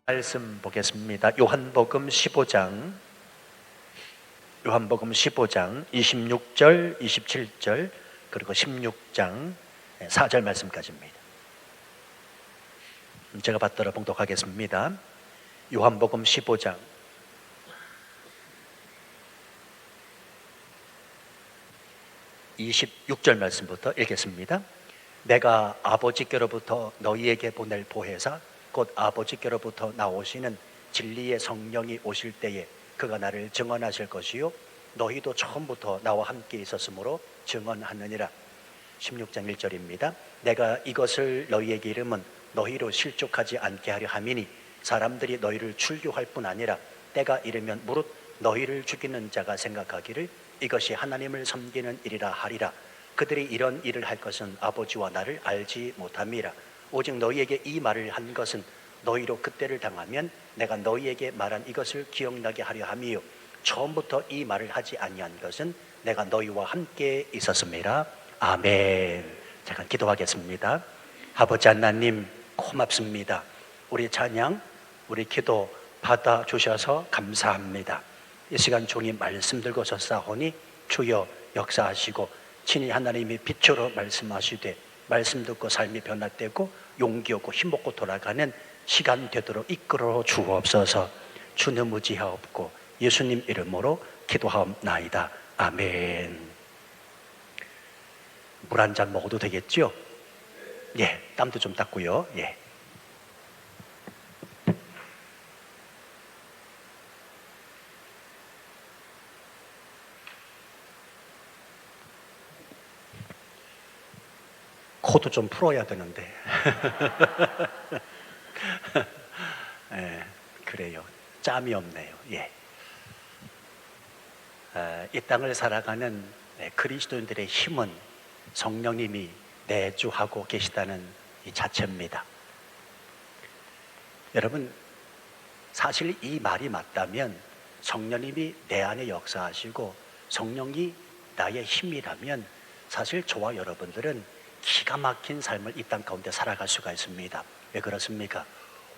말씀 보겠습니다. 요한복음 15장 26절, 27절 그리고 16장 4절 말씀까지입니다. 제가 받들어 봉독하겠습니다. 요한복음 15장 26절 말씀부터 읽겠습니다. 내가 아버지께로부터 너희에게 보낼 보혜사 곧 아버지께로부터 나오시는 진리의 성령이 오실 때에 그가 나를 증언하실 것이요 너희도 처음부터 나와 함께 있었으므로 증언하느니라. 16장 1절입니다. 내가 이것을 너희에게 이름은 너희로 실족하지 않게 하려 함이니 사람들이 너희를 출교할 뿐 아니라 때가 이르면 무릇 너희를 죽이는 자가 생각하기를 이것이 하나님을 섬기는 일이라 하리라. 그들이 이런 일을 할 것은 아버지와 나를 알지 못함이라. 오직 너희에게 이 말을 한 것은 너희로 그때를 당하면 내가 너희에게 말한 이것을 기억나게 하려 함이요 처음부터 이 말을 하지 아니한 것은 내가 너희와 함께 있었음이라. 아멘. 잠깐 기도하겠습니다. 아버지 하나님 고맙습니다. 우리 찬양, 우리 기도 받아주셔서 감사합니다. 이 시간 종이 말씀 들고 서사오니 주여 역사하시고 친히 하나님이 빛으로 말씀하시되 말씀 듣고 삶이 변화되고 용기 얻고 힘 얻고 돌아가는 시간 되도록 이끌어 주옵소서. 주는 무지하옵고 예수님 이름으로 기도하옵나이다. 아멘. 물 한 잔 먹어도 되겠죠? 예, 땀도 좀 닦고요. 예. 코도 좀 풀어야 되는데. 예, 그래요. 짬이 없네요. 예. 이 땅을 살아가는 그리스도인들의 힘은 성령님이 내주하고 계시다는 이 자체입니다. 여러분, 사실 이 말이 맞다면 성령님이 내 안에 역사하시고 성령이 나의 힘이라면 사실 저와 여러분들은 기가 막힌 삶을 이 땅 가운데 살아갈 수가 있습니다. 왜 그렇습니까?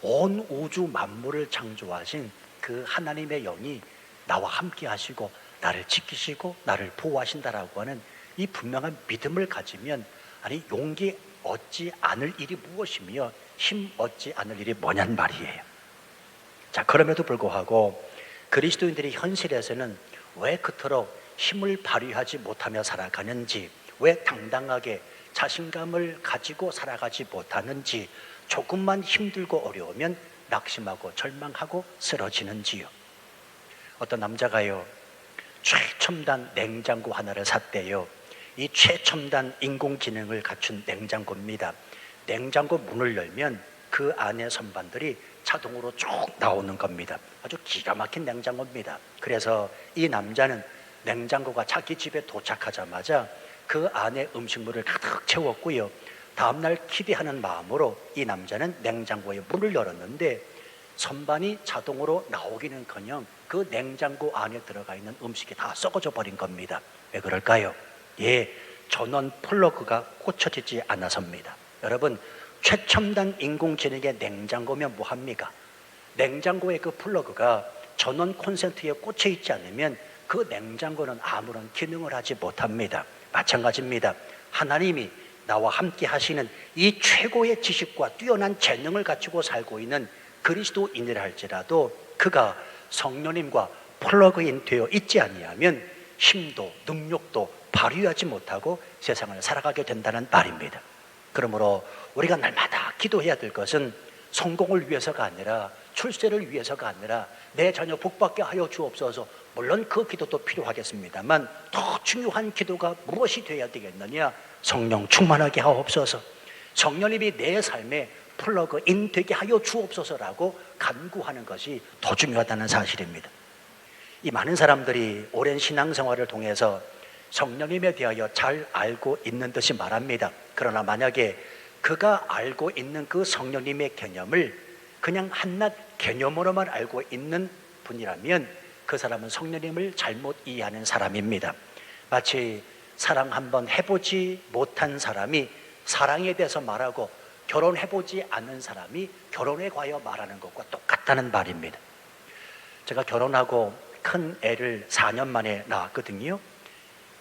온 우주 만물을 창조하신 그 하나님의 영이 나와 함께 하시고 나를 지키시고 나를 보호하신다라고 하는 이 분명한 믿음을 가지면 아니 용기 얻지 않을 일이 무엇이며 힘 얻지 않을 일이 뭐냔 말이에요. 자, 그럼에도 불구하고 그리스도인들이 현실에서는 왜 그토록 힘을 발휘하지 못하며 살아가는지, 왜 당당하게 자신감을 가지고 살아가지 못하는지, 조금만 힘들고 어려우면 낙심하고 절망하고 쓰러지는지요. 어떤 남자가요 최첨단 냉장고 하나를 샀대요. 이 최첨단 인공지능을 갖춘 냉장고입니다. 냉장고 문을 열면 그 안에 선반들이 자동으로 쭉 나오는 겁니다. 아주 기가 막힌 냉장고입니다. 그래서 이 남자는 냉장고가 자기 집에 도착하자마자 그 안에 음식물을 가득 채웠고요. 다음날 기대하는 마음으로 이 남자는 냉장고의 문을 열었는데 선반이 자동으로 나오기는커녕 그 냉장고 안에 들어가 있는 음식이 다 썩어져 버린 겁니다. 왜 그럴까요? 예, 전원 플러그가 꽂혀지지 않아서입니다. 여러분, 최첨단 인공지능의 냉장고면 뭐합니까? 냉장고의 그 플러그가 전원 콘센트에 꽂혀 있지 않으면 그 냉장고는 아무런 기능을 하지 못합니다. 마찬가지입니다. 하나님이 나와 함께 하시는 이 최고의 지식과 뛰어난 재능을 가지고 살고 있는 그리스도인이라 할지라도 그가 성령님과 플러그인 되어 있지 아니하면 힘도 능력도 발휘하지 못하고 세상을 살아가게 된다는 말입니다. 그러므로 우리가 날마다 기도해야 될 것은 성공을 위해서가 아니라, 출세를 위해서가 아니라 내 자녀 복받게 하여 주옵소서. 물론 그 기도도 필요하겠습니다만 더 중요한 기도가 무엇이 되어야 되겠느냐? 성령 충만하게 하옵소서. 성령님이 내 삶에 플러그인 되게 하여 주옵소서라고 간구하는 것이 더 중요하다는 사실입니다. 이 많은 사람들이 오랜 신앙생활을 통해서 성령님에 대하여 잘 알고 있는 듯이 말합니다. 그러나 만약에 그가 알고 있는 그 성령님의 개념을 그냥 한낱 개념으로만 알고 있는 분이라면 그 사람은 성령님을 잘못 이해하는 사람입니다. 마치 사랑 한번 해보지 못한 사람이 사랑에 대해서 말하고 결혼해보지 않은 사람이 결혼에 관하여 말하는 것과 똑같다는 말입니다. 제가 결혼하고 큰 애를 4년 만에 낳았거든요.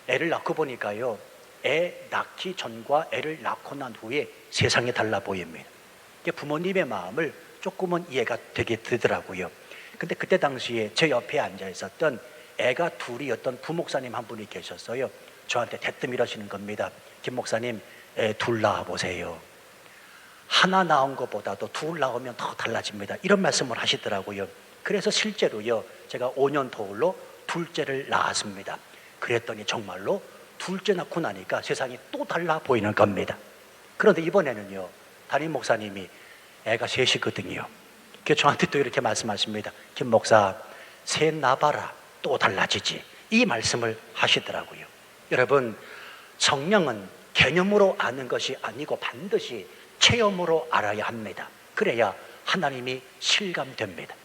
애를 낳고 보니까요, 애 낳기 전과 애를 낳고 난 후에 세상이 달라 보입니다. 부모님의 마음을 조금은 이해가 되게 되더라고요. 근데 그때 당시에 제 옆에 앉아 있었던 애가 둘이었던 부목사님 한 분이 계셨어요. 저한테 대뜸 이러시는 겁니다. 김 목사님, 애 둘 낳아 보세요. 하나 낳은 것보다도 둘 낳으면 더 달라집니다. 이런 말씀을 하시더라고요. 그래서 실제로요, 제가 5년 터울로 둘째를 낳았습니다. 그랬더니 정말로 둘째 낳고 나니까 세상이 또 달라 보이는 겁니다. 그런데 이번에는요, 담임 목사님이 애가 셋이거든요. 그래서 저한테 또 이렇게 말씀하십니다. 김 목사, 셋 낳아봐라, 또 달라지지. 이 말씀을 하시더라고요. 여러분, 성령은 개념으로 아는 것이 아니고 반드시 체험으로 알아야 합니다. 그래야 하나님이 실감됩니다.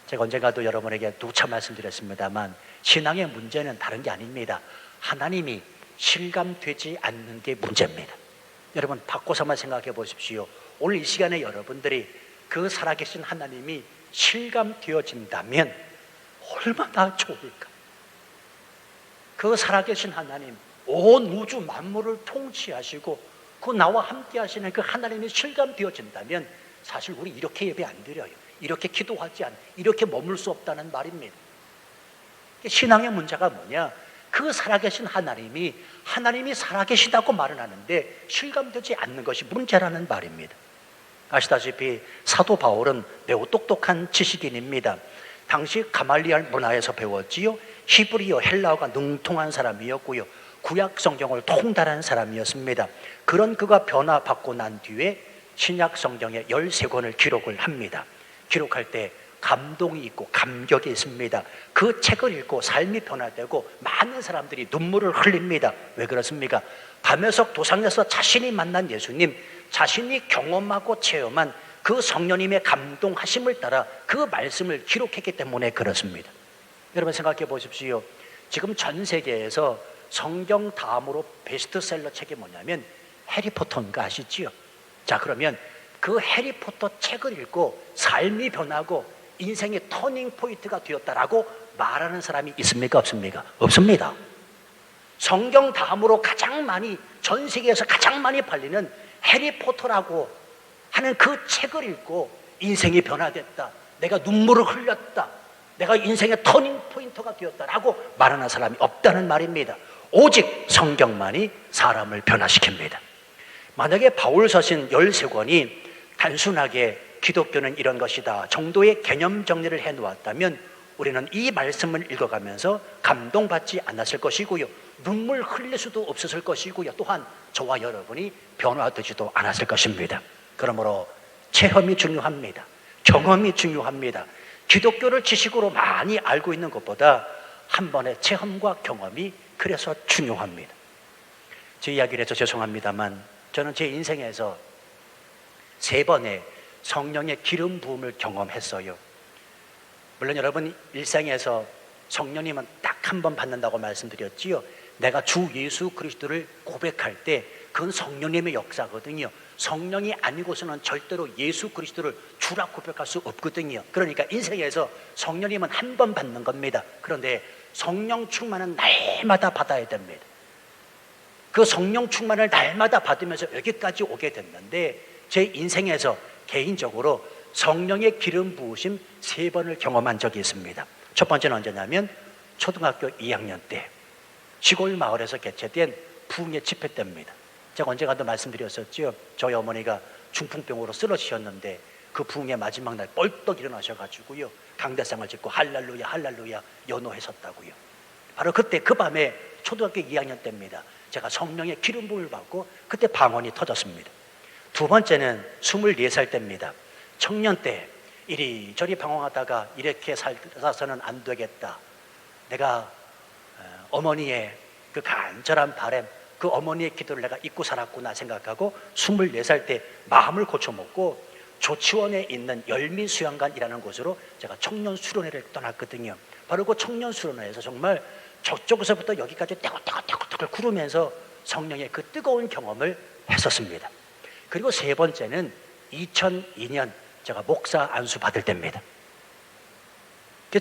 제가 언젠가도 여러분에게 누차 말씀드렸습니다만 신앙의 문제는 다른 게 아닙니다. 하나님이 실감되지 않는 게 문제입니다. 여러분, 바꿔서만 생각해 보십시오. 오늘 이 시간에 여러분들이 그 살아계신 하나님이 실감되어진다면 얼마나 좋을까. 그 살아계신 하나님, 온 우주 만물을 통치하시고 그 나와 함께 하시는 그 하나님이 실감되어진다면 사실 우리 이렇게 예배 안 드려요. 이렇게 기도하지 않, 이렇게 머물 수 없다는 말입니다. 신앙의 문제가 뭐냐? 그 살아계신 하나님이 살아계시다고 말은 하는데 실감되지 않는 것이 문제라는 말입니다. 아시다시피 사도 바울은 매우 똑똑한 지식인입니다. 당시 가말리알 문화에서 배웠지요. 히브리어, 헬라어가 능통한 사람이었고요. 구약 성경을 통달한 사람이었습니다. 그런 그가 변화받고 난 뒤에 신약 성경의 13권을 기록을 합니다. 기록할 때 감동이 있고 감격이 있습니다. 그 책을 읽고 삶이 변화되고 많은 사람들이 눈물을 흘립니다. 왜 그렇습니까? 밤에석 도상에서 자신이 만난 예수님, 자신이 경험하고 체험한 그 성령님의 감동하심을 따라 그 말씀을 기록했기 때문에 그렇습니다. 여러분 생각해 보십시오. 지금 전 세계에서 성경 다음으로 베스트셀러 책이 뭐냐면 해리포터인 거 아시지요? 자, 그러면 그 해리포터 책을 읽고 삶이 변하고 인생의 터닝 포인트가 되었다라고 말하는 사람이 있습니까? 없습니까? 없습니다. 성경 다음으로 가장 많이, 전 세계에서 가장 많이 팔리는 해리포터라고 하는 그 책을 읽고 인생이 변화됐다, 내가 눈물을 흘렸다, 내가 인생의 터닝 포인트가 되었다라고 말하는 사람이 없다는 말입니다. 오직 성경만이 사람을 변화시킵니다. 만약에 바울 서신 13권이 단순하게 기독교는 이런 것이다 정도의 개념 정리를 해놓았다면 우리는 이 말씀을 읽어가면서 감동받지 않았을 것이고요, 눈물 흘릴 수도 없었을 것이고요, 또한 저와 여러분이 변화되지도 않았을 것입니다. 그러므로 체험이 중요합니다. 경험이 중요합니다. 기독교를 지식으로 많이 알고 있는 것보다 한 번의 체험과 경험이 그래서 중요합니다. 제 이야기를 해서 죄송합니다만 저는 제 인생에서 3번의 성령의 기름 부음을 경험했어요. 물론 여러분 일생에서 성령님은 딱 한 번 받는다고 말씀드렸지요. 내가 주 예수 그리스도를 고백할 때 그건 성령님의 역사거든요. 성령이 아니고서는 절대로 예수 그리스도를 주라 고백할 수 없거든요. 그러니까 인생에서 성령님은 한 번 받는 겁니다. 그런데 성령 충만은 날마다 받아야 됩니다. 그 성령 충만을 날마다 받으면서 여기까지 오게 됐는데 제 인생에서 개인적으로 성령의 기름 부으심 3번을 경험한 적이 있습니다. 첫 번째는 언제냐면 초등학교 2학년 때 시골 마을에서 개최된 부흥의 집회 때입니다. 제가 언젠가도 말씀드렸었죠. 저희 어머니가 중풍병으로 쓰러지셨는데 그 부흥의 마지막 날 뻘떡 일어나셔가지고요, 강대상을 짓고 할렐루야 할렐루야 연호하셨다고요. 바로 그때 그 밤에 초등학교 2학년 때입니다. 제가 성령의 기름 부음을 받고 그때 방언이 터졌습니다. 두 번째는 24살 때입니다. 청년 때 이리저리 방황하다가 이렇게 살아서는 안 되겠다. 내가 어머니의 그 간절한 바람, 그 어머니의 기도를 내가 잊고 살았구나 생각하고 24살 때 마음을 고쳐먹고 조치원에 있는 열미수양관이라는 곳으로 제가 청년 수련회를 떠났거든요. 바로 그 청년 수련회에서 정말 저쪽에서부터 여기까지 떼굴떼굴 구르면서 성령의 그 뜨거운 경험을 했었습니다. 그리고 세 번째는 2002년 제가 목사 안수 받을 때입니다.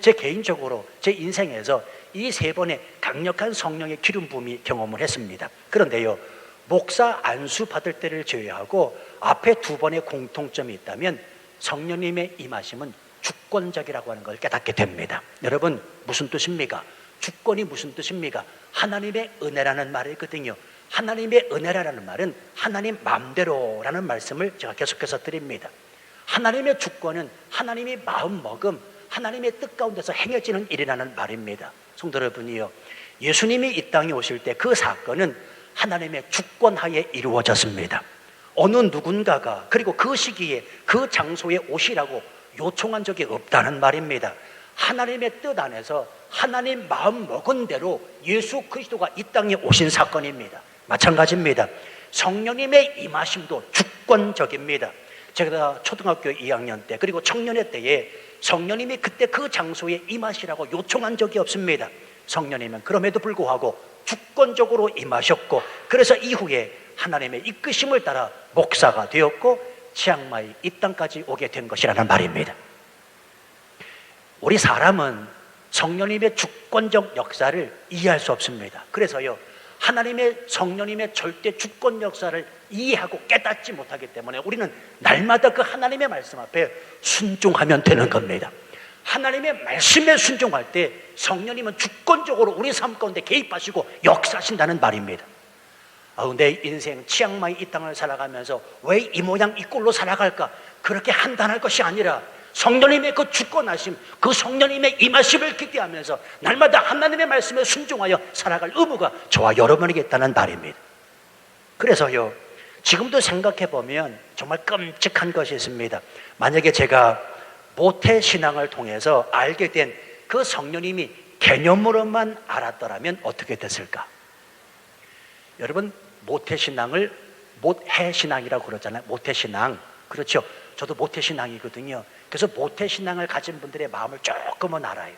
제 개인적으로 제 인생에서 이 세 번의 강력한 성령의 기름 부음이 경험을 했습니다. 그런데요, 목사 안수 받을 때를 제외하고 앞에 두 번의 공통점이 있다면 성령님의 임하심은 주권적이라고 하는 걸 깨닫게 됩니다. 여러분, 무슨 뜻입니까? 주권이 무슨 뜻입니까? 하나님의 은혜라는 말이거든요. 하나님의 은혜라는 말은 하나님 마음대로라는 말씀을 제가 계속해서 드립니다. 하나님의 주권은 하나님이 마음먹음, 하나님의 뜻 가운데서 행해지는 일이라는 말입니다. 성도 여러분이요, 예수님이 이 땅에 오실 때 그 사건은 하나님의 주권하에 이루어졌습니다. 어느 누군가가 그리고 그 시기에 그 장소에 오시라고 요청한 적이 없다는 말입니다. 하나님의 뜻 안에서 하나님 마음 먹은 대로 예수 그리스도가 이 땅에 오신 사건입니다. 마찬가지입니다. 성령님의 임하심도 주권적입니다. 제가 초등학교 2학년 때 그리고 청년회 때에 성령님이 그때 그 장소에 임하시라고 요청한 적이 없습니다. 성령님은 그럼에도 불구하고 주권적으로 임하셨고, 그래서 이후에 하나님의 이끄심을 따라 목사가 되었고 치앙마이 이 땅까지 오게 된 것이라는 말입니다. 우리 사람은 성령님의 주권적 역사를 이해할 수 없습니다. 그래서요, 하나님의 성령님의 절대 주권 역사를 이해하고 깨닫지 못하기 때문에 우리는 날마다 그 하나님의 말씀 앞에 순종하면 되는 겁니다. 하나님의 말씀에 순종할 때 성령님은 주권적으로 우리 삶 가운데 개입하시고 역사하신다는 말입니다. 내 인생 치앙마이 이 땅을 살아가면서 왜 이 모양 이 꼴로 살아갈까? 그렇게 한단할 것이 아니라 성령님의 그 주권하심, 그 성령님의 임하심을 기대하면서 날마다 하나님의 말씀에 순종하여 살아갈 의무가 저와 여러분에게 있다는 말입니다. 그래서요, 지금도 생각해보면 정말 끔찍한 것이 있습니다. 만약에 제가 모태신앙을 통해서 알게 된 그 성령님이 개념으로만 알았더라면 어떻게 됐을까? 여러분, 모태신앙을 모해신앙이라고 그러잖아요. 모태신앙. 그렇죠. 저도 모태신앙이거든요. 그래서 모태신앙을 가진 분들의 마음을 조금은 알아요.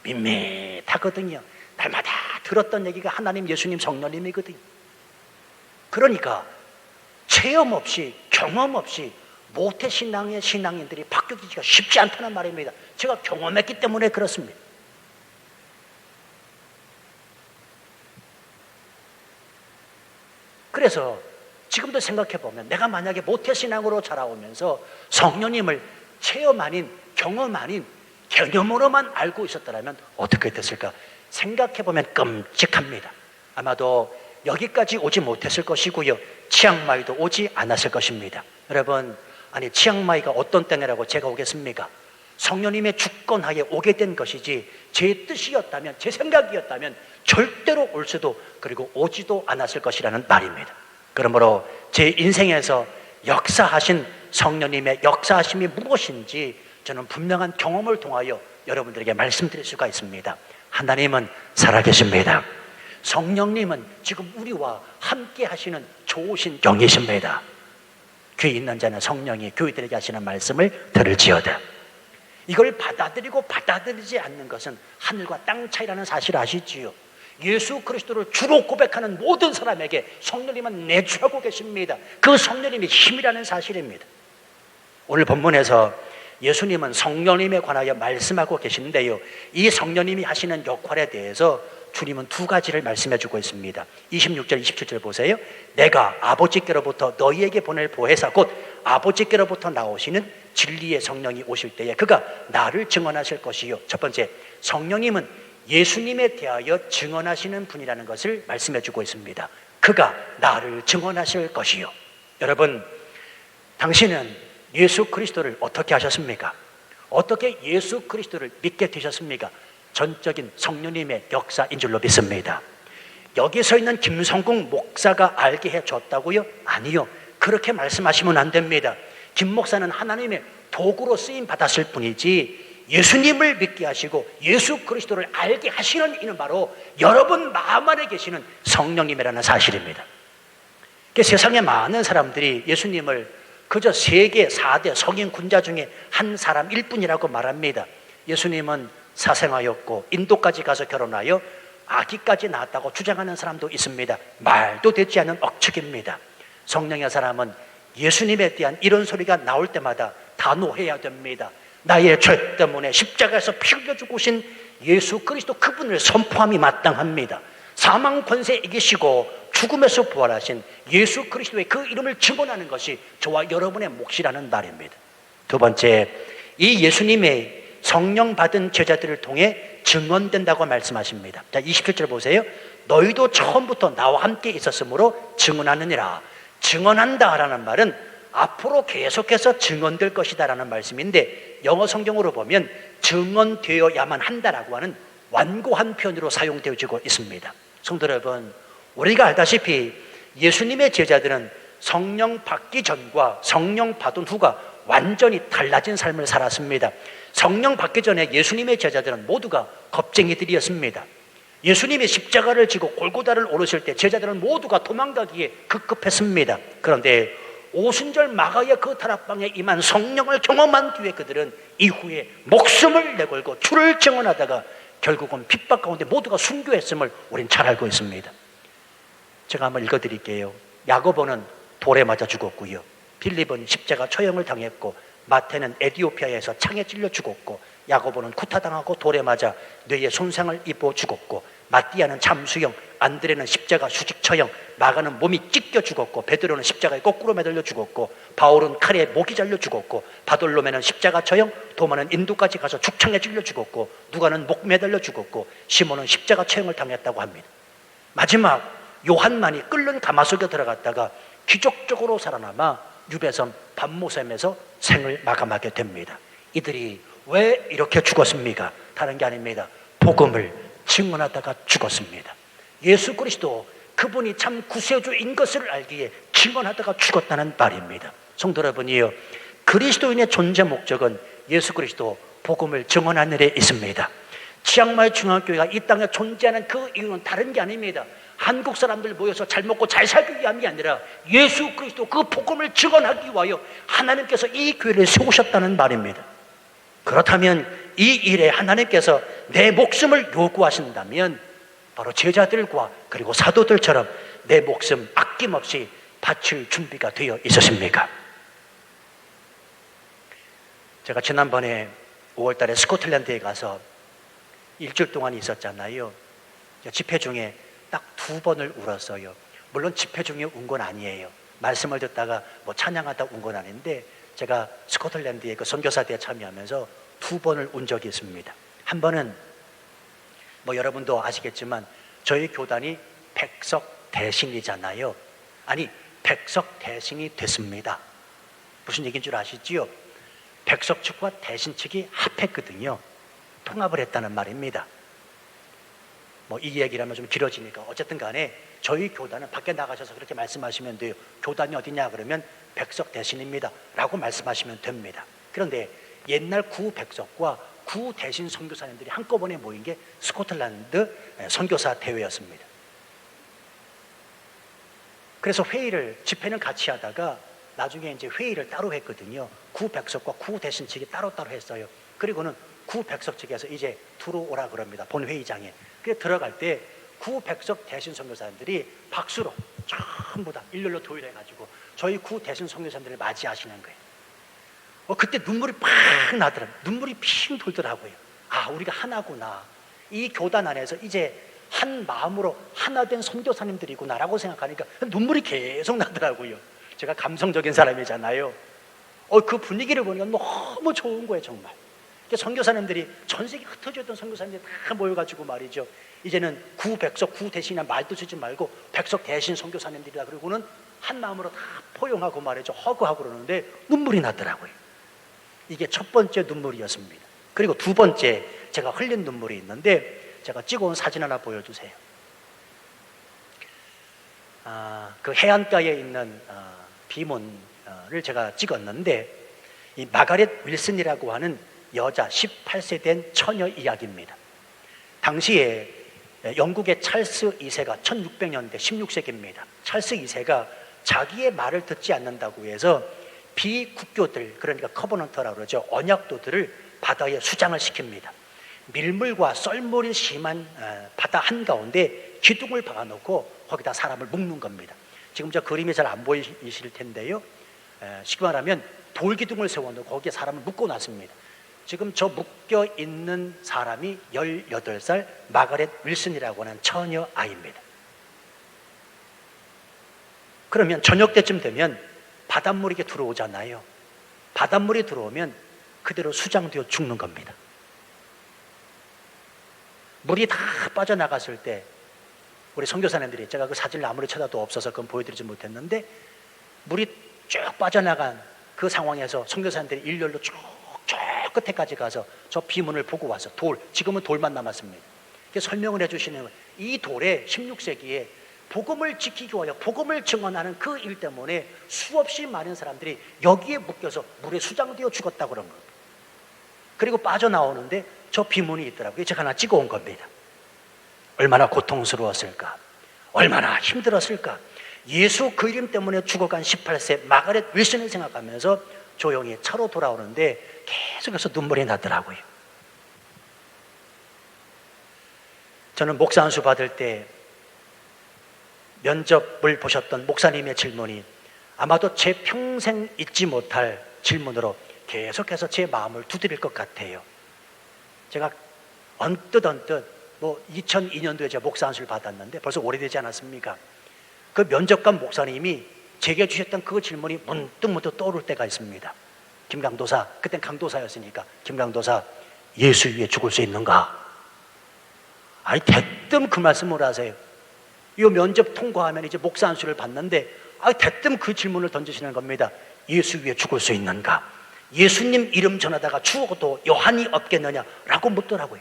밋밋하거든요. 날마다 들었던 얘기가 하나님, 예수님, 성령님이거든요. 그러니까 체험 없이, 경험 없이 모태신앙의 신앙인들이 바뀌기가 쉽지 않다는 말입니다. 제가 경험했기 때문에 그렇습니다. 그래서 지금도 생각해보면 내가 만약에 모태신앙으로 자라오면서 성령님을 체험 아닌, 경험 아닌 개념으로만 알고 있었더라면 어떻게 됐을까? 생각해보면 끔찍합니다. 아마도 여기까지 오지 못했을 것이고요, 치앙마이도 오지 않았을 것입니다. 여러분, 아니 치앙마이가 어떤 땅이라고 제가 오겠습니까? 성령님의 주권하에 오게 된 것이지 제 뜻이었다면, 제 생각이었다면 절대로 올 수도 그리고 오지도 않았을 것이라는 말입니다. 그러므로 제 인생에서 역사하신 성령님의 역사하심이 무엇인지 저는 분명한 경험을 통하여 여러분들에게 말씀드릴 수가 있습니다. 하나님은 살아계십니다. 성령님은 지금 우리와 함께 하시는 좋으신 영이십니다. 귀 있는 자는 성령이 교회들에게 하시는 말씀을 들을지어다. 이걸 받아들이고 받아들이지 않는 것은 하늘과 땅 차이라는 사실을 아시지요? 예수 그리스도를 주로 고백하는 모든 사람에게 성령님은 내주하고 계십니다. 그 성령님이 힘이라는 사실입니다. 오늘 본문에서 예수님은 성령님에 관하여 말씀하고 계시는데요, 이 성령님이 하시는 역할에 대해서 주님은 두 가지를 말씀해 주고 있습니다. 26절, 27절 보세요. 내가 아버지께로부터 너희에게 보낼 보혜사 곧 아버지께로부터 나오시는 진리의 성령이 오실 때에 그가 나를 증언하실 것이요. 첫 번째, 성령님은 예수님에 대하여 증언하시는 분이라는 것을 말씀해 주고 있습니다. 그가 나를 증언하실 것이요. 여러분, 당신은 예수 그리스도를 어떻게 하셨습니까? 어떻게 예수 그리스도를 믿게 되셨습니까? 전적인 성령님의 역사인 줄로 믿습니다. 여기 서 있는 김성국 목사가 알게 해줬다고요? 아니요. 그렇게 말씀하시면 안 됩니다. 김 목사는 하나님의 도구로 쓰임 받았을 뿐이지 예수님을 믿게 하시고 예수 그리스도를 알게 하시는 이는 바로 여러분 마음 안에 계시는 성령님이라는 사실입니다. 세상에 많은 사람들이 예수님을 그저 세계 4대 성인 군자 중에 한 사람일 뿐이라고 말합니다. 예수님은 사생아였고 인도까지 가서 결혼하여 아기까지 낳았다고 주장하는 사람도 있습니다. 말도 되지 않는 억측입니다. 성령의 사람은 예수님에 대한 이런 소리가 나올 때마다 단호해야 됩니다. 나의 죄 때문에 십자가에서 피 흘려 죽으신 예수 그리스도 그분을 선포함이 마땅합니다. 사망 권세 이기시고 죽음에서 부활하신 예수 그리스도의 그 이름을 증언하는 것이 저와 여러분의 몫이라는 말입니다. 두 번째, 이 예수님의 성령 받은 제자들을 통해 증언된다고 말씀하십니다. 자, 27절 보세요. 너희도 처음부터 나와 함께 있었으므로 증언하느니라. 증언한다라는 말은 앞으로 계속해서 증언될 것이다라는 말씀인데, 영어 성경으로 보면 증언되어야만 한다라고 하는 완고한 표현으로 사용되어지고 있습니다. 성도 여러분, 우리가 알다시피 예수님의 제자들은 성령 받기 전과 성령 받은 후가 완전히 달라진 삶을 살았습니다. 성령 받기 전에 예수님의 제자들은 모두가 겁쟁이들이었습니다. 예수님이 십자가를 지고 골고다를 오르실 때 제자들은 모두가 도망가기에 급급했습니다. 그런데 오순절 마가의 그 다락방에 임한 성령을 경험한 뒤에 그들은 이후에 목숨을 내걸고 주를 증언하다가 결국은 핍박 가운데 모두가 순교했음을 우린 잘 알고 있습니다. 제가 한번 읽어드릴게요. 야고보는 돌에 맞아 죽었고요, 빌립은 십자가 처형을 당했고, 마태는 에디오피아에서 창에 찔려 죽었고, 야고보는 구타당하고 돌에 맞아 뇌에 손상을 입어 죽었고, 마띠아는 잠수형, 안드레는 십자가 수직 처형, 마가는 몸이 찢겨 죽었고, 베드로는 십자가에 거꾸로 매달려 죽었고, 바울은 칼에 목이 잘려 죽었고, 바돌로메는 십자가 처형, 도마는 인도까지 가서 죽창에 찔려 죽었고, 누가는 목 매달려 죽었고, 시몬은 십자가 처형을 당했다고 합니다. 마지막 요한만이 끓는 가마 속에 들어갔다가 기적적으로 살아남아 유배섬 밤모섬에서 생을 마감하게 됩니다. 이들이 왜 이렇게 죽었습니까? 다른 게 아닙니다. 복음을 증언하다가 죽었습니다. 예수 그리스도 그분이 참 구세주인 것을 알기에 증언하다가 죽었다는 말입니다. 성도 여러분이요, 그리스도인의 존재 목적은 예수 그리스도 복음을 증언하는 일에 있습니다. 치앙마이 중앙교회가 이 땅에 존재하는 그 이유는 다른 게 아닙니다. 한국 사람들 모여서 잘 먹고 잘 살기 위함이 아니라 예수 그리스도 그 복음을 증언하기 위하여 하나님께서 이 교회를 세우셨다는 말입니다. 그렇다면 이 일에 하나님께서 내 목숨을 요구하신다면 바로 제자들과 그리고 사도들처럼 내 목숨 아낌없이 바칠 준비가 되어 있으십니까? 제가 지난번에 5월 달에 스코틀랜드에 가서 일주일 동안 있었잖아요. 집회 중에 딱 2번을 울었어요. 물론 집회 중에 운 건 아니에요. 말씀을 듣다가 뭐 찬양하다 운 건 아닌데, 제가 스코틀랜드의 그 선교사대에 참여하면서 2번을 운 적이 있습니다. 한 번은 뭐 여러분도 아시겠지만 저희 교단이 백석 대신이잖아요. 아니, 백석 대신이 됐습니다. 무슨 얘기인 줄 아시지요? 백석 측과 대신 측이 합했거든요. 통합을 했다는 말입니다. 뭐 이 얘기라면 좀 길어지니까 어쨌든 간에 저희 교단은 밖에 나가셔서 그렇게 말씀하시면 돼요. 교단이 어디냐 그러면 백석 대신입니다 라고 말씀하시면 됩니다. 그런데 옛날 구백석과 구대신 선교사님들이 한꺼번에 모인 게 스코틀랜드 선교사 대회였습니다. 그래서 집회는 같이 하다가 나중에 이제 회의를 따로 했거든요. 구백석과 구대신 측이 따로따로 했어요. 그리고는 구백석 측에서 이제 들어오라 그럽니다. 본회의장에. 그래 들어갈 때 구백석 대신 선교사님들이 박수로 전부 다 일렬로 도일해가지고 저희 구대신 선교사님들을 맞이하시는 거예요. 그때 눈물이 팍 나더라고요. 눈물이 핑 돌더라고요. 아, 우리가 하나구나. 이 교단 안에서 이제 한 마음으로 하나 된 선교사님들이구나 라고 생각하니까 눈물이 계속 나더라고요. 제가 감성적인 사람이잖아요. 그 분위기를 보니까 너무 좋은 거예요, 정말. 선교사님들이 전 세계 흩어져 있던 선교사님들이 다 모여가지고 말이죠. 이제는 구백석 구대신이나 말도 쓰지 말고 백석 대신 선교사님들이다. 그리고는 한 마음으로 다 포용하고 말이죠. 허구하고 그러는데 눈물이 나더라고요. 이게 첫 번째 눈물이었습니다. 그리고 두 번째 제가 흘린 눈물이 있는데 제가 찍어온 사진 하나 보여주세요. 그 해안가에 있는 비문을 제가 찍었는데 이 마가렛 윌슨이라고 하는 여자 18세 된 처녀 이야기입니다. 당시에 영국의 찰스 2세가 1600년대 16세기입니다. 찰스 2세가 자기의 말을 듣지 않는다고 해서 비국교들, 그러니까 커버넌트라고 그러죠, 언약도들을 바다에 수장을 시킵니다. 밀물과 썰물이 심한 바다 한가운데 기둥을 박아놓고 거기다 사람을 묶는 겁니다. 지금 저 그림이 잘 안 보이실 텐데요, 쉽게 말하면 돌기둥을 세워놓고 거기에 사람을 묶어놨습니다. 지금 저 묶여있는 사람이 18살 마가렛 윌슨이라고 하는 처녀 아이입니다. 그러면 저녁 때쯤 되면 바닷물이 이렇게 들어오잖아요. 바닷물이 들어오면 그대로 수장되어 죽는 겁니다. 물이 다 빠져나갔을 때 우리 선교사님들이, 제가 그 사진을 아무리 찾아도 없어서 그건 보여드리지 못했는데, 물이 쭉 빠져나간 그 상황에서 선교사님들이 일렬로 쭉 끝에까지 가서 저 비문을 보고 와서 지금은 돌만 남았습니다. 설명을 해주시는 거예요. 이 돌에 16세기에 복음을 지키기 위하여 복음을 증언하는 그 일 때문에 수없이 많은 사람들이 여기에 묶여서 물에 수장되어 죽었다고 그런 겁니다. 그리고 빠져나오는데 저 비문이 있더라고요. 제가 하나 찍어온 겁니다. 얼마나 고통스러웠을까, 얼마나 힘들었을까. 예수 그 이름 때문에 죽어간 18세 마가렛 윌슨을 생각하면서 조용히 차로 돌아오는데 계속해서 눈물이 나더라고요. 저는 목사 안수 받을 때 면접을 보셨던 목사님의 질문이 아마도 제 평생 잊지 못할 질문으로 계속해서 제 마음을 두드릴 것 같아요. 제가 언뜻 2002년도에 제가 목사 안수를 받았는데 벌써 오래되지 않았습니까? 그 면접관 목사님이 제게 주셨던 그 질문이 문득 떠오를 때가 있습니다. 김강도사, 그땐 강도사였으니까, 김강도사, 예수 위에 죽을 수 있는가? 아니 대뜸 그 말씀을 하세요. 이 면접 통과하면 이제 목사 안수를 받는데 대뜸 그 질문을 던지시는 겁니다. 예수 위에 죽을 수 있는가? 예수님 이름 전하다가 죽어도 여한이 없겠느냐라고 묻더라고요.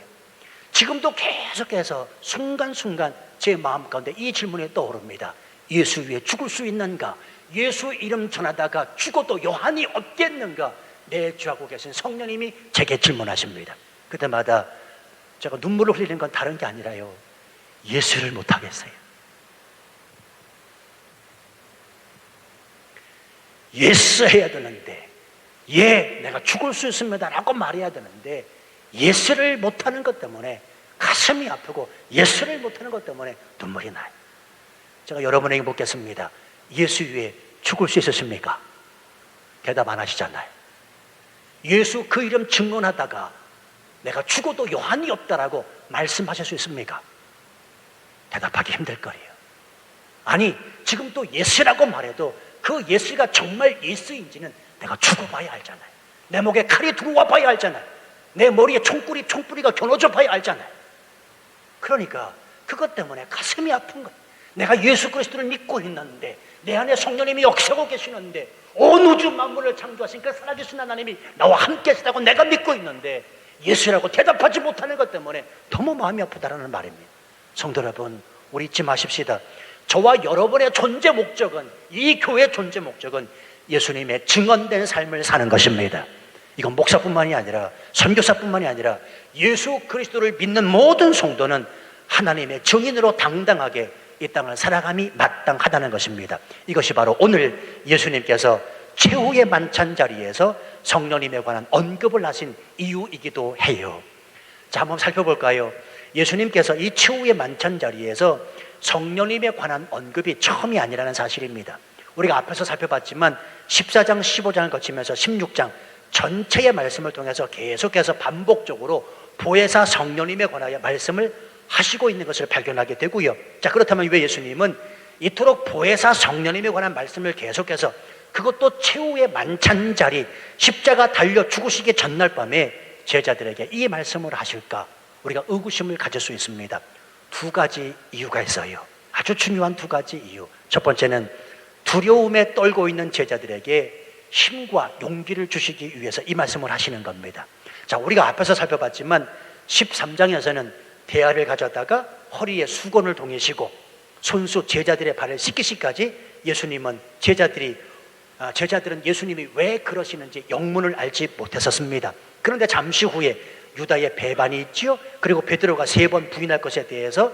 지금도 계속해서 순간순간 제 마음 가운데 이 질문이 떠오릅니다. 예수 위에 죽을 수 있는가? 예수 이름 전하다가 죽어도 여한이 없겠는가? 내주하고 계신 성령님이 제게 질문하십니다. 그때마다 제가 눈물을 흘리는 건 다른 게 아니라요, 예수를 못하겠어요. 예스 해야 되는데, 내가 죽을 수 있습니다 라고 말해야 되는데 예스를 못하는 것 때문에 가슴이 아프고 예스를 못하는 것 때문에 눈물이 나요. 제가 여러분에게 묻겠습니다. 예수 위에 죽을 수 있으십니까? 대답 안 하시잖아요. 예수 그 이름 증언하다가 내가 죽어도 여한이 없다라고 말씀하실 수 있습니까? 대답하기 힘들 거예요. 아니 지금 또 예수라고 말해도 그 예수가 정말 예수인지는 내가 죽어봐야 알잖아요. 내 목에 칼이 들어와 봐야 알잖아요. 내 머리에 총뿌리가 겨눠져 봐야 알잖아요. 그러니까 그것 때문에 가슴이 아픈 거예요. 내가 예수 그리스도를 믿고 있는데, 내 안에 성령님이 역사하고 계시는데, 온 우주 만물을 창조하신 그 살아계신 하나님이 나와 함께 하시다고 내가 믿고 있는데 예수라고 대답하지 못하는 것 때문에 너무 마음이 아프다라는 말입니다. 성도 여러분, 우리 잊지 마십시다. 저와 여러분의 존재 목적은, 이 교회의 존재 목적은 예수님의 증언된 삶을 사는 것입니다. 이건 목사뿐만이 아니라 선교사뿐만이 아니라 예수 그리스도를 믿는 모든 성도는 하나님의 증인으로 당당하게 이 땅을 살아감이 마땅하다는 것입니다. 이것이 바로 오늘 예수님께서 최후의 만찬 자리에서 성령님에 관한 언급을 하신 이유이기도 해요. 자, 한번 살펴볼까요? 예수님께서 이 최후의 만찬 자리에서 성령님에 관한 언급이 처음이 아니라는 사실입니다. 우리가 앞에서 살펴봤지만 14장, 15장을 거치면서 16장 전체의 말씀을 통해서 계속해서 반복적으로 보혜사 성령님에 관하여 말씀을 하시고 있는 것을 발견하게 되고요. 자, 그렇다면 왜 예수님은 이토록 보혜사 성령님에 관한 말씀을 계속해서, 그것도 최후의 만찬 자리, 십자가 달려 죽으시기 전날 밤에 제자들에게 이 말씀을 하실까? 우리가 의구심을 가질 수 있습니다. 두 가지 이유가 있어요. 아주 중요한 두 가지 이유. 첫 번째는 두려움에 떨고 있는 제자들에게 힘과 용기를 주시기 위해서 이 말씀을 하시는 겁니다. 자, 우리가 앞에서 살펴봤지만 13장에서는 대야를 가져다가 허리에 수건을 동이시고 손수 제자들의 발을 씻기시까지 예수님은 제자들이 제자들은 예수님이 왜 그러시는지 영문을 알지 못했었습니다. 그런데 잠시 후에 유다의 배반이 있지요. 그리고 베드로가 3번 부인할 것에 대해서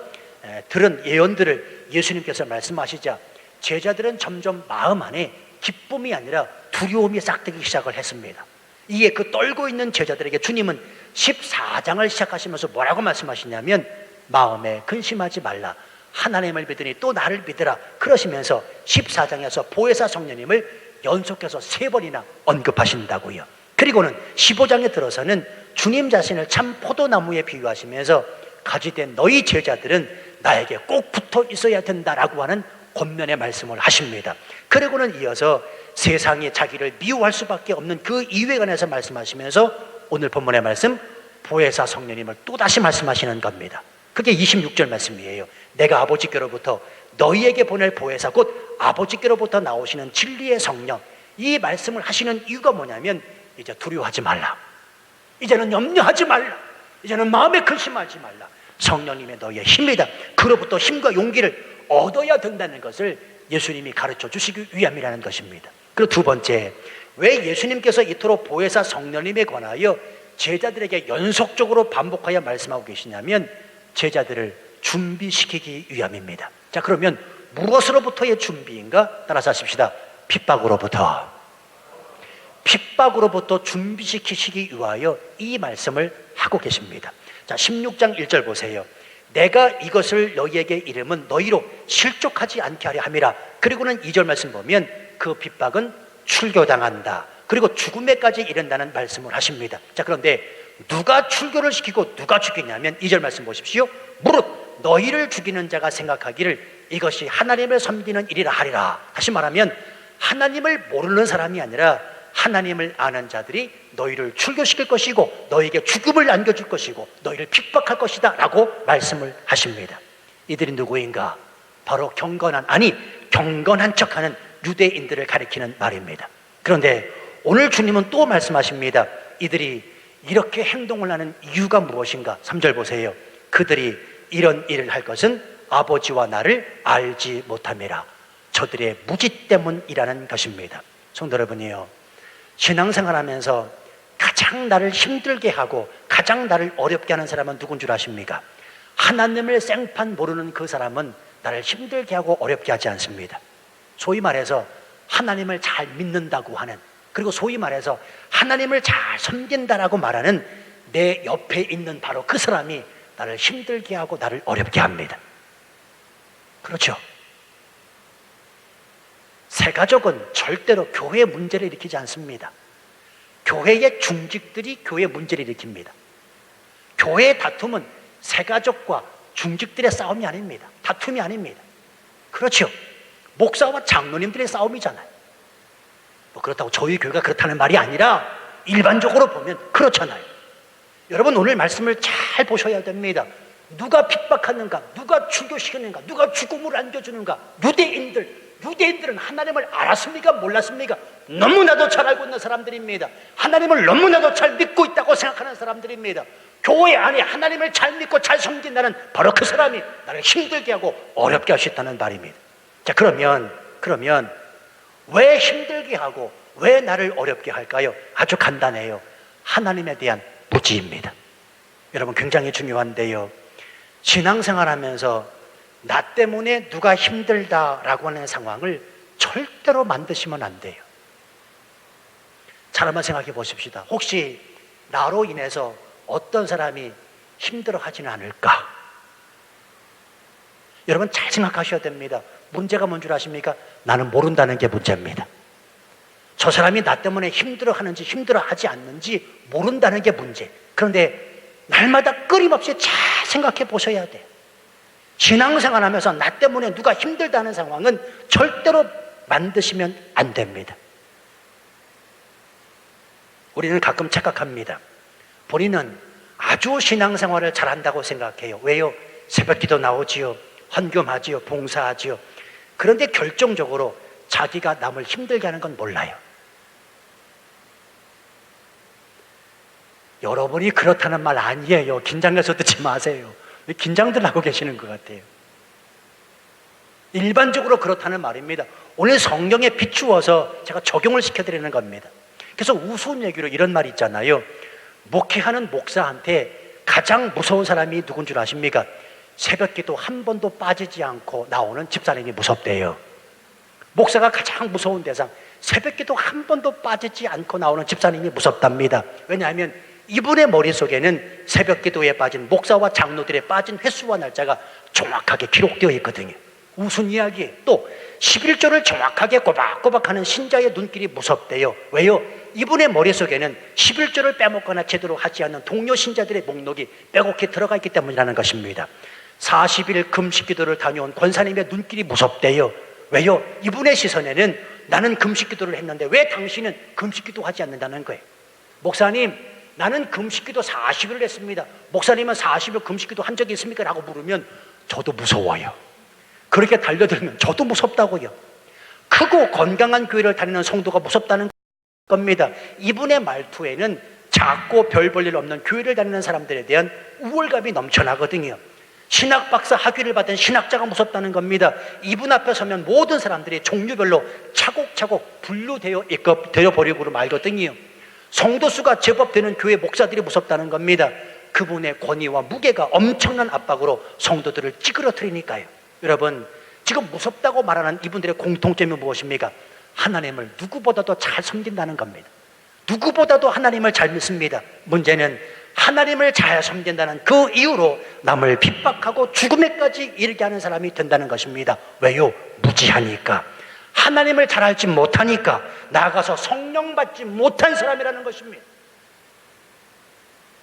들은 예언들을 예수님께서 말씀하시자 제자들은 점점 마음 안에 기쁨이 아니라 두려움이 싹트기 시작을 했습니다. 이에 그 떨고 있는 제자들에게 주님은 14장을 시작하시면서 뭐라고 말씀하시냐면 마음에 근심하지 말라, 하나님을 믿으니 또 나를 믿으라 그러시면서 14장에서 보혜사 성령님을 연속해서 3번이나 언급하신다고요. 그리고는 15장에 들어서는 주님 자신을 참 포도나무에 비유하시면서 가지된 너희 제자들은 나에게 꼭 붙어 있어야 된다라고 하는 권면의 말씀을 하십니다. 그리고는 이어서 세상이 자기를 미워할 수밖에 없는 그 이유에 관해서 말씀하시면서 오늘 본문의 말씀 보혜사 성령님을 또다시 말씀하시는 겁니다. 그게 26절 말씀이에요. 내가 아버지께로부터 너희에게 보낼 보혜사 곧 아버지께로부터 나오시는 진리의 성령, 이 말씀을 하시는 이유가 뭐냐면 이제 두려워하지 말라, 이제는 염려하지 말라, 이제는 마음에 근심하지 말라, 성령님의 너희의 힘이다. 그로부터 힘과 용기를 얻어야 된다는 것을 예수님이 가르쳐 주시기 위함이라는 것입니다. 그리고 두 번째, 왜 예수님께서 이토록 보혜사 성령님에 관하여 제자들에게 연속적으로 반복하여 말씀하고 계시냐면 제자들을 준비시키기 위함입니다. 자, 그러면 무엇으로부터의 준비인가? 따라서 하십시다. 핍박으로부터 준비시키시기 위하여 이 말씀을 하고 계십니다. 자, 16장 1절 보세요. 내가 이것을 너희에게 이름은 너희로 실족하지 않게 하려 함이라. 그리고는 2절 말씀 보면 그 핍박은 출교당한다, 그리고 죽음에까지 이른다는 말씀을 하십니다. 자, 그런데 누가 출교를 시키고 누가 죽이냐면 2절 말씀 보십시오. 무릇 너희를 죽이는 자가 생각하기를 이것이 하나님을 섬기는 일이라 하리라. 다시 말하면 하나님을 모르는 사람이 아니라 하나님을 아는 자들이 너희를 출교시킬 것이고 너희에게 죽음을 안겨줄 것이고 너희를 핍박할 것이다 라고 말씀을 하십니다. 이들이 누구인가? 바로 경건한 척하는 유대인들을 가리키는 말입니다. 그런데 오늘 주님은 또 말씀하십니다. 이들이 이렇게 행동을 하는 이유가 무엇인가? 3절 보세요. 그들이 이런 일을 할 것은 아버지와 나를 알지 못함이라. 저들의 무지 때문이라는 것입니다. 성도 여러분이요, 신앙생활하면서 가장 나를 힘들게 하고 가장 나를 어렵게 하는 사람은 누군 줄 아십니까? 하나님을 생판 모르는 그 사람은 나를 힘들게 하고 어렵게 하지 않습니다. 소위 말해서 하나님을 잘 믿는다고 하는, 그리고 소위 말해서 하나님을 잘 섬긴다라고 말하는 내 옆에 있는 바로 그 사람이 나를 힘들게 하고 나를 어렵게 합니다. 그렇죠? 새가족은 절대로 교회 문제를 일으키지 않습니다. 교회의 중직들이 교회 문제를 일으킵니다. 교회의 다툼은 새가족과 중직들의 싸움이 아닙니다. 다툼이 아닙니다. 그렇죠? 목사와 장로님들의 싸움이잖아요. 뭐 그렇다고 저희 교회가 그렇다는 말이 아니라 일반적으로 보면 그렇잖아요. 여러분, 오늘 말씀을 잘 보셔야 됩니다. 누가 핍박하는가? 누가 출교시키는가? 누가 죽음을 안겨주는가? 유대인들은 하나님을 알았습니까? 몰랐습니까? 너무나도 잘 알고 있는 사람들입니다. 하나님을 너무나도 잘 믿고 있다고 생각하는 사람들입니다. 교회 안에 하나님을 잘 믿고 잘 섬긴다는 바로 그 사람이 나를 힘들게 하고 어렵게 할 수 있다는 말입니다. 자, 그러면 왜 힘들게 하고 왜 나를 어렵게 할까요? 아주 간단해요. 하나님에 대한 무지입니다. 여러분, 굉장히 중요한데요, 신앙생활하면서 나 때문에 누가 힘들다라고 하는 상황을 절대로 만드시면 안 돼요. 잘 한번 생각해 보십시다. 혹시 나로 인해서 어떤 사람이 힘들어하지는 않을까? 여러분, 잘 생각하셔야 됩니다. 문제가 뭔 줄 아십니까? 나는 모른다는 게 문제입니다. 저 사람이 나 때문에 힘들어하는지 힘들어하지 않는지 모른다는 게 문제. 그런데 날마다 끊임없이 잘 생각해 보셔야 돼요. 신앙생활 하면서 나 때문에 누가 힘들다는 상황은 절대로 만드시면 안 됩니다. 우리는 가끔 착각합니다. 본인은 아주 신앙생활을 잘한다고 생각해요. 왜요? 새벽기도 나오지요, 헌금하지요, 봉사하지요. 그런데 결정적으로 자기가 남을 힘들게 하는 건 몰라요. 여러분이 그렇다는 말 아니에요. 긴장해서 듣지 마세요. 긴장들 하고 계시는 것 같아요. 일반적으로 그렇다는 말입니다. 오늘 성경에 비추어서 제가 적용을 시켜드리는 겁니다. 그래서 우스운 얘기로 이런 말이 있잖아요. 목회하는 목사한테 가장 무서운 사람이 누군 줄 아십니까? 새벽기도 한 번도 빠지지 않고 나오는 집사님이 무섭대요. 목사가 가장 무서운 대상, 새벽기도 한 번도 빠지지 않고 나오는 집사님이 무섭답니다. 왜냐하면 이분의 머릿속에는 새벽기도에 빠진 목사와 장로들의 빠진 횟수와 날짜가 정확하게 기록되어 있거든요. 무슨 이야기? 또 11조를 정확하게 꼬박꼬박하는 신자의 눈길이 무섭대요. 왜요? 이분의 머릿속에는 11조를 빼먹거나 제대로 하지 않는 동료 신자들의 목록이 빼곡히 들어가 있기 때문이라는 것입니다. 40일 금식기도를 다녀온 권사님의 눈길이 무섭대요. 왜요? 이분의 시선에는 나는 금식기도를 했는데 왜 당신은 금식기도 하지 않는다는 거예요. 목사님, 나는 금식기도 40일을 했습니다. 목사님은 40일 금식기도 한 적이 있습니까? 라고 물으면 저도 무서워요. 그렇게 달려들면 저도 무섭다고요. 크고 건강한 교회를 다니는 성도가 무섭다는 겁니다. 이분의 말투에는 작고 별 볼 일 없는 교회를 다니는 사람들에 대한 우월감이 넘쳐나거든요. 신학 박사 학위를 받은 신학자가 무섭다는 겁니다. 이분 앞에 서면 모든 사람들이 종류별로 차곡차곡 분류되어 버리고 말거든요. 성도수가 제법 되는 교회 목사들이 무섭다는 겁니다. 그분의 권위와 무게가 엄청난 압박으로 성도들을 찌그러뜨리니까요. 여러분, 지금 무섭다고 말하는 이분들의 공통점이 무엇입니까? 하나님을 누구보다도 잘 섬긴다는 겁니다. 누구보다도 하나님을 잘 믿습니다. 문제는 하나님을 잘 섬긴다는 그 이유로 남을 핍박하고 죽음에까지 이르게 하는 사람이 된다는 것입니다. 왜요? 무지하니까. 하나님을 잘 알지 못하니까. 나아가서 성령 받지 못한 사람이라는 것입니다.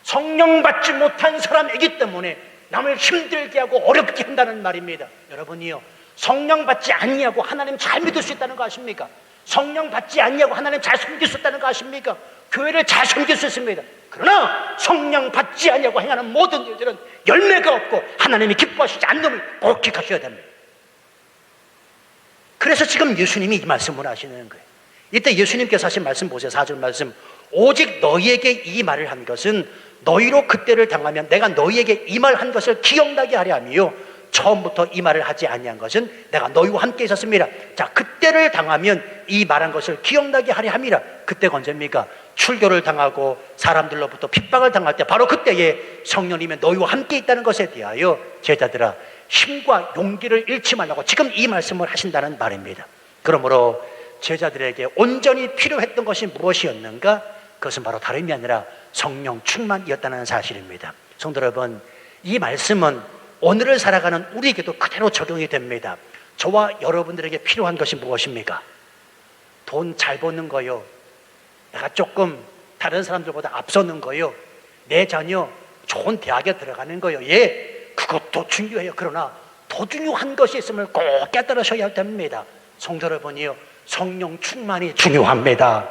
성령 받지 못한 사람이기 때문에 남을 힘들게 하고 어렵게 한다는 말입니다. 여러분이요, 성령 받지 아니하고 하나님 잘 믿을 수 있다는 거 아십니까? 성령 받지 아니하고 하나님 잘 섬길 수 있다는 거 아십니까? 교회를 잘 섬길 수 있습니다. 그러나 성령 받지 아니하고 행하는 모든 일들은 열매가 없고 하나님이 기뻐하시지 않는 놈을 꼭 기억하셔야 됩니다. 그래서 지금 예수님이 이 말씀을 하시는 거예요. 이때 예수님께서 하신 말씀 보세요. 4절 말씀. 오직 너희에게 이 말을 한 것은 너희로 그때를 당하면 내가 너희에게 이 말 한 것을 기억나게 하려 함이요, 처음부터 이 말을 하지 아니한 것은 내가 너희와 함께 있었습니다. 자, 그때를 당하면 이 말한 것을 기억나게 하려 함이라. 그때가 언제입니까? 출교를 당하고 사람들로부터 핍박을 당할 때, 바로 그때에 성령님이 너희와 함께 있다는 것에 대하여 제자들아, 힘과 용기를 잃지 말라고 지금 이 말씀을 하신다는 말입니다. 그러므로 제자들에게 온전히 필요했던 것이 무엇이었는가? 그것은 바로 다름이 아니라 성령 충만이었다는 사실입니다. 성도 여러분, 이 말씀은 오늘을 살아가는 우리에게도 그대로 적용이 됩니다. 저와 여러분들에게 필요한 것이 무엇입니까? 돈 잘 버는 거요, 내가 조금 다른 사람들보다 앞서는 거요, 내 자녀 좋은 대학에 들어가는 거요. 예, 그것도 중요해요. 그러나 더 중요한 것이 있음을 꼭 깨달으셔야 됩니다. 성도 여러분이요, 성령 충만이 중요합니다.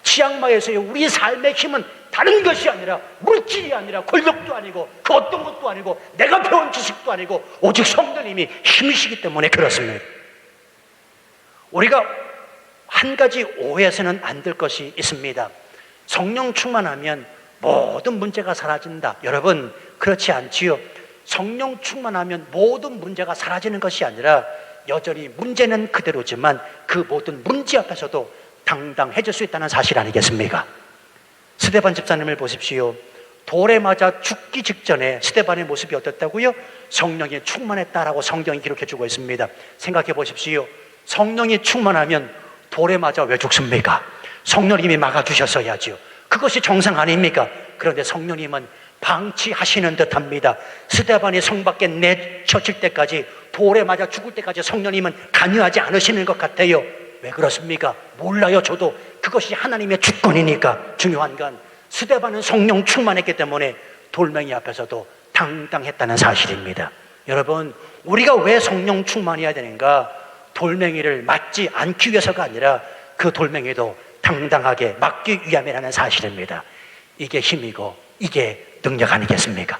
치앙마이에서의 우리 삶의 힘은 다른 것이 아니라, 물질이 아니라, 권력도 아니고 그 어떤 것도 아니고 내가 배운 지식도 아니고 오직 성령님이 힘이시기 때문에 그렇습니다. 우리가 한 가지 오해해서는 안 될 것이 있습니다. 성령 충만하면 모든 문제가 사라진다. 여러분, 그렇지 않지요. 성령 충만하면 모든 문제가 사라지는 것이 아니라 여전히 문제는 그대로지만 그 모든 문제 앞에서도 당당해질 수 있다는 사실 아니겠습니까? 스데반 집사님을 보십시오. 돌에 맞아 죽기 직전에 스데반의 모습이 어떻다고요? 성령이 충만했다라고 성경이 기록해주고 있습니다. 생각해 보십시오. 성령이 충만하면 돌에 맞아 왜 죽습니까? 성령님이 막아주셨어야죠. 그것이 정상 아닙니까? 그런데 성령님은 방치하시는 듯합니다. 스데반이 성 밖에 내쳐질 때까지, 돌에 맞아 죽을 때까지 성령님은 관여하지 않으시는 것 같아요. 왜 그렇습니까? 몰라요. 저도. 그것이 하나님의 주권이니까. 중요한 건 스데반은 성령 충만했기 때문에 돌멩이 앞에서도 당당했다는 사실입니다. 여러분, 우리가 왜 성령 충만해야 되는가? 돌멩이를 맞지 않기 위해서가 아니라 그 돌멩이도 당당하게 맞기 위함이라는 사실입니다. 이게 힘이고 이게 능력 아니겠습니까?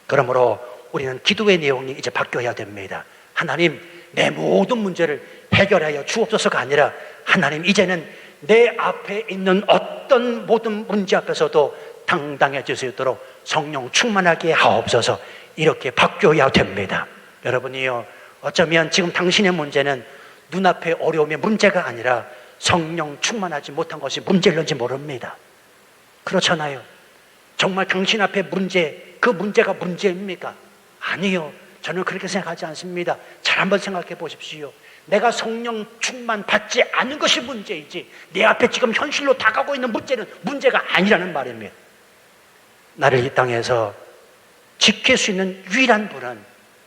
그러므로 우리는 기도의 내용이 이제 바뀌어야 됩니다. 하나님, 내 모든 문제를 해결하여 주옵소서가 아니라, 하나님, 이제는 내 앞에 있는 어떤 모든 문제 앞에서도 당당해질 수 있도록 성령 충만하게 하옵소서. 이렇게 바뀌어야 됩니다. 여러분이요, 어쩌면 지금 당신의 문제는 눈앞의 어려움의 문제가 아니라 성령 충만하지 못한 것이 문제일지 모릅니다. 그렇잖아요. 정말 당신 앞에 문제, 그 문제가 문제입니까? 아니요. 저는 그렇게 생각하지 않습니다. 잘 한번 생각해 보십시오. 내가 성령 충만 받지 않은 것이 문제이지 내 앞에 지금 현실로 다가오고 있는 문제는 문제가 아니라는 말입니다. 나를 이 땅에서 지킬 수 있는 유일한 분은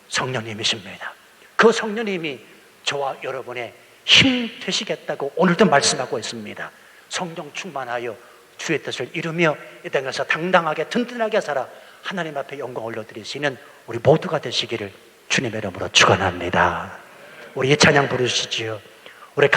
성령님이십니다. 그 성령님이 저와 여러분의 힘 되시겠다고 오늘도 말씀하고 있습니다. 성령 충만하여 주의 뜻을 이루며 이 땅에서 당당하게 든든하게 살아 하나님 앞에 영광 올려드리시는 우리 모두가 되시기를 주님의 이름으로 축원합니다. 우리 이 찬양 부르시지요. 우리